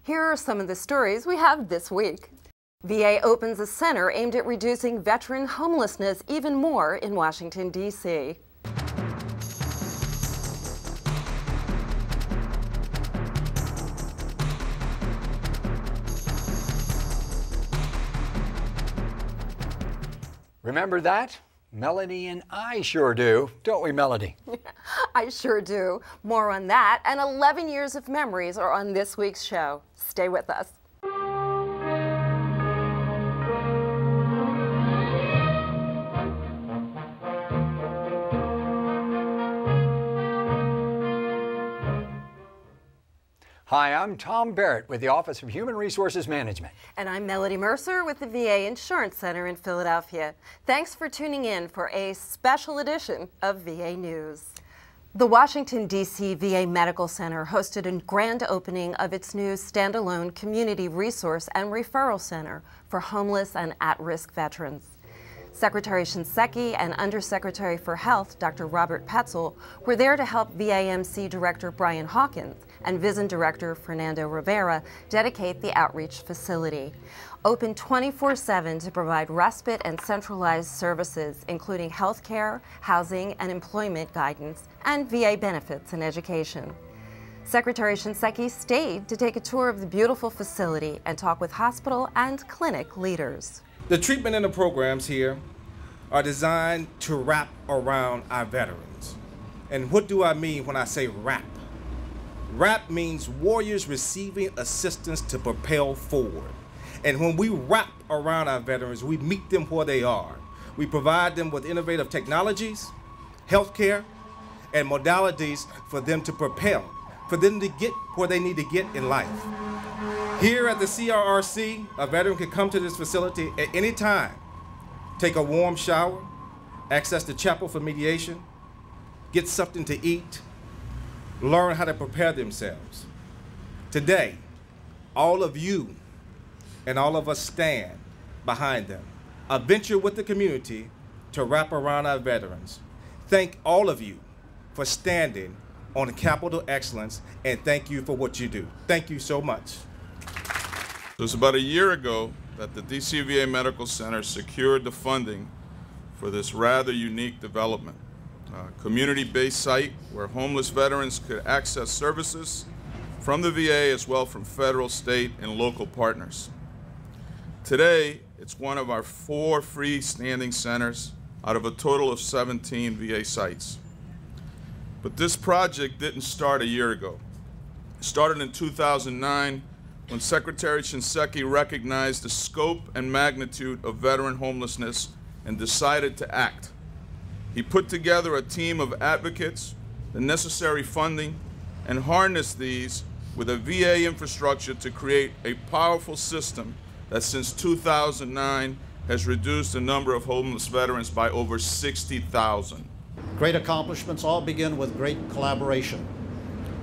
Here are some of the stories we have this week. VA opens a center aimed at reducing veteran homelessness even more in Washington, D.C. Remember that? Melody and I sure do, don't we, Melody? I sure do. More on that, and 11 years of memories are on this week's show. Stay with us. Hi, I'm Tom Barrett with the Office of Human Resources Management. And I'm Melody Mercer with the VA Insurance Center in Philadelphia. Thanks for tuning in for a special edition of VA News. The Washington, D.C. VA Medical Center hosted a grand opening of its new standalone community resource and referral center for homeless and at-risk veterans. Secretary Shinseki and Undersecretary for Health, Dr. Robert Petzel, were there to help VAMC Director Brian Hawkins and VISN Director Fernando Rivera dedicate the outreach facility. Open 24/7 to provide respite and centralized services, including health care, housing, and employment guidance, and VA benefits and education. Secretary Shinseki stayed to take a tour of the beautiful facility and talk with hospital and clinic leaders. The treatment and the programs here are designed to wrap around our veterans. And what do I mean when I say wrap? Wrap means warriors receiving assistance to propel forward. And when we wrap around our veterans, we meet them where they are. We provide them with innovative technologies, healthcare, and modalities for them to propel, for them to get where they need to get in life. Here at the CRRC, a veteran can come to this facility at any time, take a warm shower, access the chapel for mediation, get something to eat, learn how to prepare themselves. Today, all of you and all of us stand behind them, a venture with the community to wrap around our veterans. Thank all of you for standing on Capital Excellence, and thank you for what you do. Thank you so much. It was about a year ago that the DC VA Medical Center secured the funding for this rather unique development. A community-based site where homeless veterans could access services from the VA as well from federal, state, and local partners. Today, it's one of our 4 freestanding centers out of a total of 17 VA sites. But this project didn't start a year ago. It started in 2009 when Secretary Shinseki recognized the scope and magnitude of veteran homelessness and decided to act. He put together a team of advocates, the necessary funding, and harnessed these with a VA infrastructure to create a powerful system that since 2009 has reduced the number of homeless veterans by over 60,000. Great accomplishments all begin with great collaboration.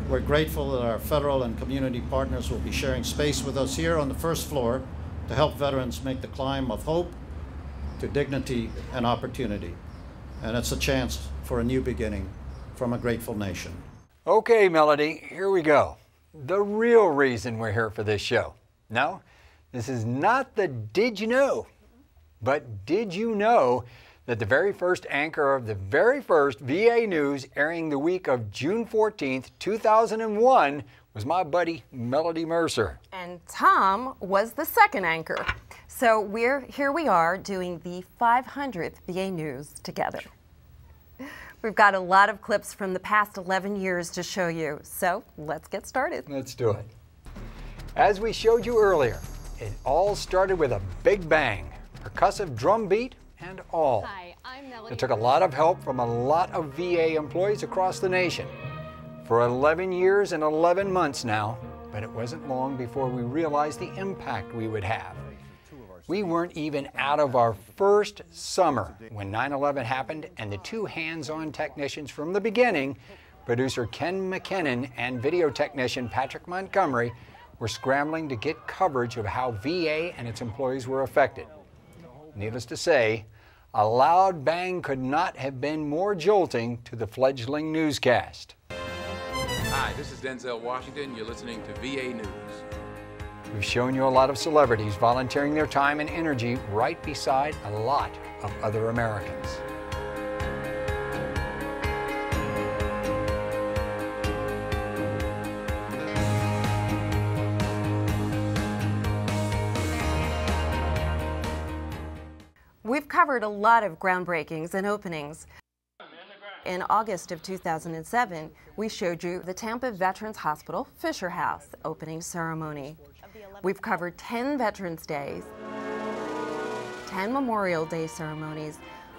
We're grateful that our federal and community partners will be sharing space with us here on the first floor to help veterans make the climb of hope to dignity and opportunity. And it's a chance for a new beginning from a grateful nation. Okay, Melody, here we go. The real reason we're here for this show. No, this is not the Did You Know? But did you know that the very first anchor of the very first VA News airing the week of June 14th, 2001 was my buddy Melody Mercer. And Tom was the second anchor. So here we are doing the 500th VA News together. We've got a lot of clips from the past 11 years to show you, so let's get started. Let's do it. As we showed you earlier, it all started with a big bang, percussive drum beat and all. Hi, I'm Melody. It took a lot of help from a lot of VA employees across the nation. For 11 years and 11 months now, but it wasn't long before we realized the impact we would have. We weren't even out of our first summer when 9/11 happened and the 2 hands-on technicians from the beginning, producer Ken McKinnon and video technician Patrick Montgomery, were scrambling to get coverage of how VA and its employees were affected. Needless to say, a loud bang could not have been more jolting to the fledgling newscast. Hi, this is Denzel Washington. You're listening to VA News. We've shown you a lot of celebrities volunteering their time and energy right beside a lot of other Americans. We've covered a lot of groundbreakings and openings. In August of 2007, we showed you the Tampa Veterans Hospital Fisher House opening ceremony. We've covered 10 Veterans Days, 10 Memorial Day ceremonies,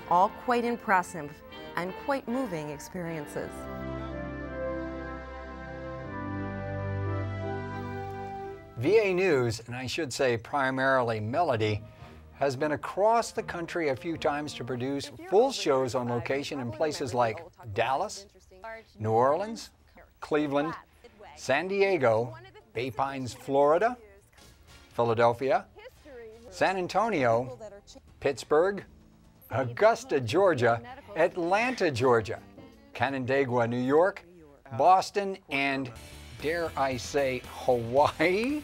all quite impressive and quite moving experiences. VA News, and I should say primarily Melody, has been across the country a few times to produce full shows on location in places like Dallas, New Orleans, Cleveland, San Diego, Bay Pines, Florida, Philadelphia, San Antonio, Pittsburgh, Augusta, Georgia, Atlanta, Georgia, Canandaigua, New York, Boston, and, dare I say, Hawaii?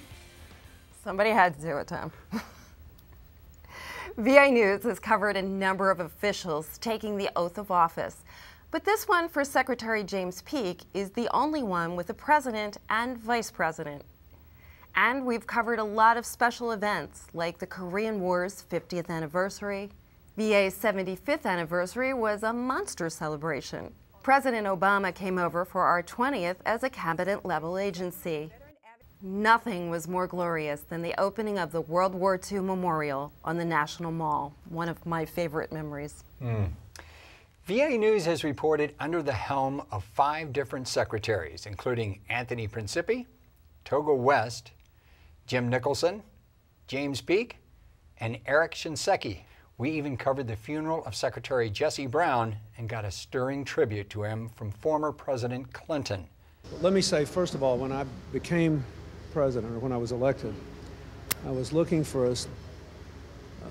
Somebody had to do it, Tom. VA News has covered a number of officials taking the oath of office, but this one for Secretary James Peake is the only one with a president and vice president. And we've covered a lot of special events like the Korean War's 50th anniversary. VA's 75th anniversary was a monster celebration. President Obama came over for our 20th as a cabinet-level agency. Nothing was more glorious than the opening of the World War II Memorial on the National Mall, one of my favorite memories. VA News has reported under the helm of 5 different secretaries, including Anthony Principi, Togo West, Jim Nicholson, James Peake, and Eric Shinseki. We even covered the funeral of Secretary Jesse Brown and got a stirring tribute to him from former President Clinton. Let me say, first of all, when I became president, or when I was elected, I was looking for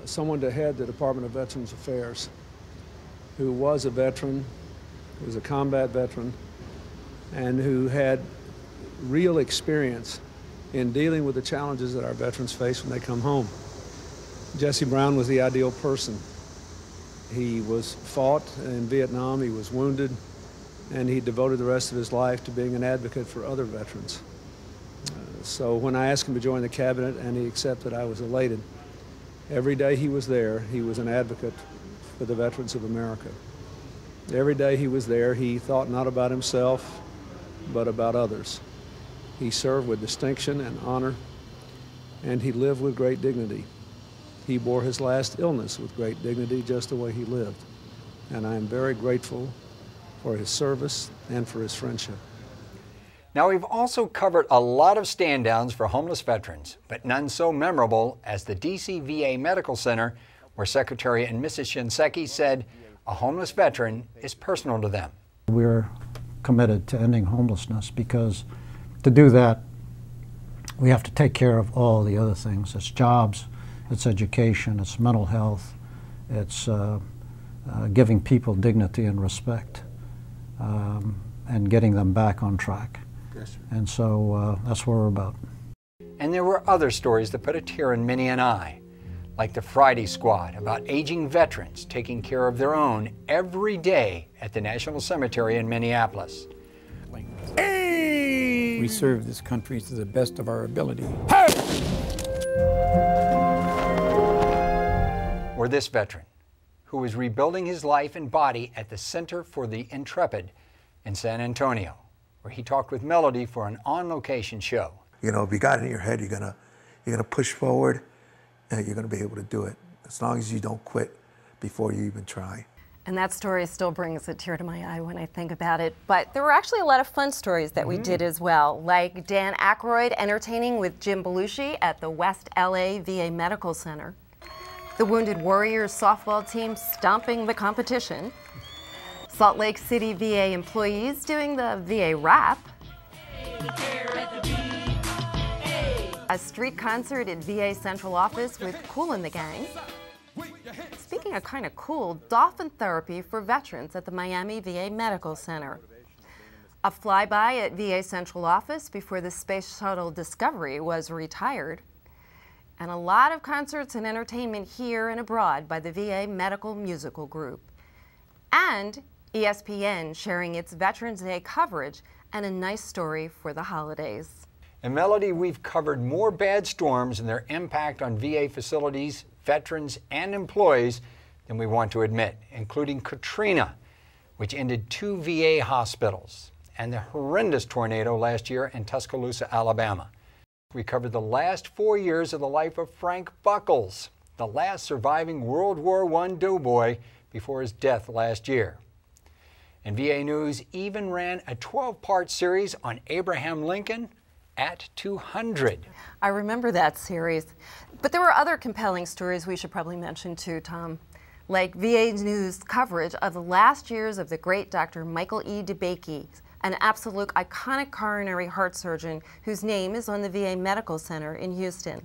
someone to head the Department of Veterans Affairs who was a veteran, who was a combat veteran, and who had real experience in dealing with the challenges that our veterans face when they come home. Jesse Brown was the ideal person. He was fought in Vietnam, he was wounded, and he devoted the rest of his life to being an advocate for other veterans. So when I asked him to join the cabinet and he accepted, I was elated. Every day he was there, he was an advocate for the veterans of America. Every day he was there, he thought not about himself, but about others. He served with distinction and honor, and he lived with great dignity. He bore his last illness with great dignity, just the way he lived. And I am very grateful for his service and for his friendship. Now, we've also covered a lot of stand-downs for homeless veterans, but none so memorable as the DC VA Medical Center, where Secretary and Mrs. Shinseki said a homeless veteran is personal to them. We're committed to ending homelessness because to do that, we have to take care of all the other things. It's jobs, it's education, it's mental health, it's giving people dignity and respect, and getting them back on track. Yes, sir. And so that's what we're about. And there were other stories that put a tear in Minnie and I, like the Friday Squad, about aging veterans taking care of their own every day at the National Cemetery in Minneapolis. Hey! We serve this country to the best of our ability. Or this veteran, who was rebuilding his life and body at the Center for the Intrepid in San Antonio, where he talked with Melody for an on-location show. You know, if you got it in your head, you're gonna push forward, and you're gonna be able to do it, as long as you don't quit before you even try. And that story still brings a tear to my eye when I think about it. But there were actually a lot of fun stories that we did as well, like Dan Aykroyd entertaining with Jim Belushi at the West LA VA Medical Center, the Wounded Warriors softball team stomping the competition, Salt Lake City VA employees doing the VA rap, a street concert at VA Central Office with Kool and the Gang. Speaking of kind of cool, dolphin therapy for veterans at the Miami VA Medical Center. a flyby at VA Central Office before the Space Shuttle Discovery was retired, and a lot of concerts and entertainment here and abroad by the VA Medical Musical Group, and ESPN sharing its Veterans Day coverage and a nice story for the holidays. And Melody, we've covered more bad storms and their impact on VA facilities, veterans, and employees than we want to admit, including Katrina, which ended 2 VA hospitals, and the horrendous tornado last year in Tuscaloosa, Alabama. We covered the last 4 years of the life of Frank Buckles, the last surviving World War I doughboy before his death last year. And VA News even ran a 12-part series on Abraham Lincoln at 200. I remember that series. But there were other compelling stories we should probably mention too, Tom, like VA News coverage of the last years of the great Dr. Michael E. DeBakey, an absolute iconic coronary heart surgeon whose name is on the VA Medical Center in Houston.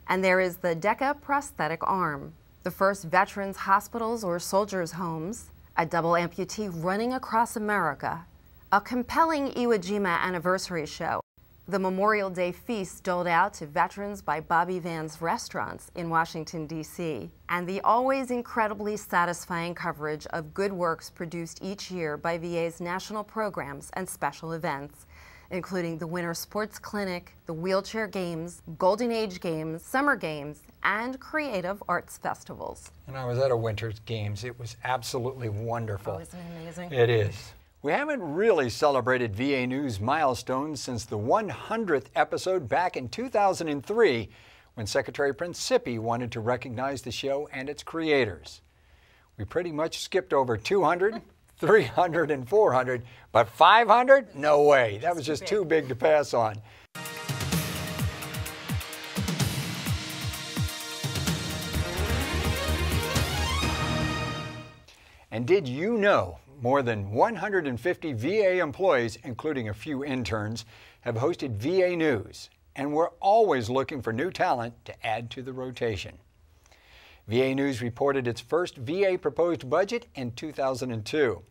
And there is the DECA prosthetic arm, the first veterans hospitals or soldiers' homes, a double amputee running across America, a compelling Iwo Jima anniversary show, the Memorial Day feast doled out to veterans by Bobby Van's restaurants in Washington, D.C., and the always incredibly satisfying coverage of good works produced each year by VA's national programs and special events, including the Winter Sports Clinic, the Wheelchair Games, Golden Age Games, Summer Games, and Creative Arts Festivals. And I was at a Winter Games. It was absolutely wonderful. Oh, isn't it amazing? It is. We haven't really celebrated VA News milestones since the 100th episode back in 2003, when Secretary Principi wanted to recognize the show and its creators. We pretty much skipped over 200, 300, and 400, but 500? No way. That was just too big to pass on. And did you know more than 150 VA employees, including a few interns, have hosted VA News, and we're always looking for new talent to add to the rotation. VA News reported its first VA proposed budget in 2002.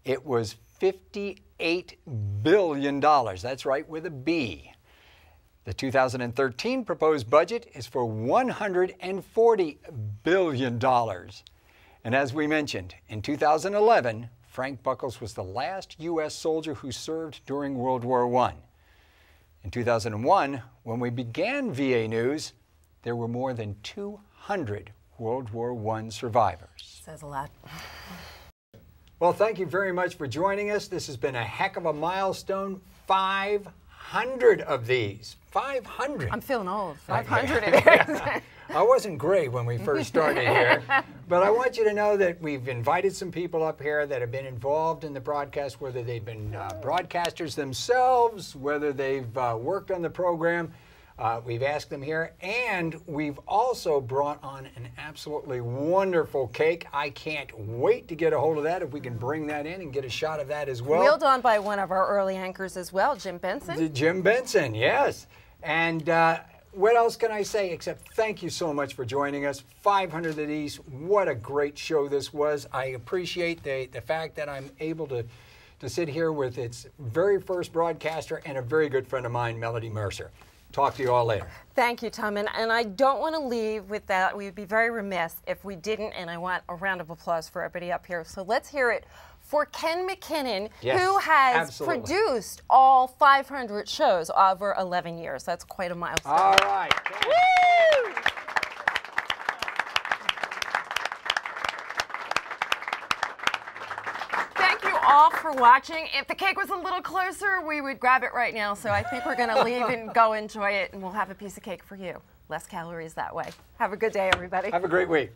It was $58 billion. That's right, with a B. The 2013 proposed budget is for $140 billion. And as we mentioned, in 2011, Frank Buckles was the last U.S. soldier who served during World War I. In 2001, when we began VA News, there were more than 200 World War I survivors. Says a lot. Well, thank you very much for joining us. This has been a heck of a milestone. 500 of these. 500. I'm feeling old. 500 it is. I wasn't great when we first started here, but I want you to know that we've invited some people up here that have been involved in the broadcast, whether they've been broadcasters themselves, whether they've worked on the program. We've asked them here, and we've also brought on an absolutely wonderful cake. I can't wait to get a hold of that, if we can bring that in and get a shot of that as well. Wheeled on by one of our early anchors as well, Jim Benson. Jim Benson, yes. And what else can I say except thank you so much for joining us. 500 of these. What a great show this was. I appreciate the fact that I'm able to sit here with its very first broadcaster and a very good friend of mine, Melody Mercer. Talk to you all later. Thank you, Tom. And I don't want to leave without, we would be very remiss if we didn't, and I want a round of applause for everybody up here. So let's hear it for Ken McKinnon, yes, who has absolutely produced all 500 shows over 11 years. That's quite a milestone. All right. Woo! Thank you all for watching. If the cake was a little closer, we would grab it right now. So I think we're going to leave and go enjoy it, and we'll have a piece of cake for you. Less calories that way. Have a good day, everybody. Have a great week.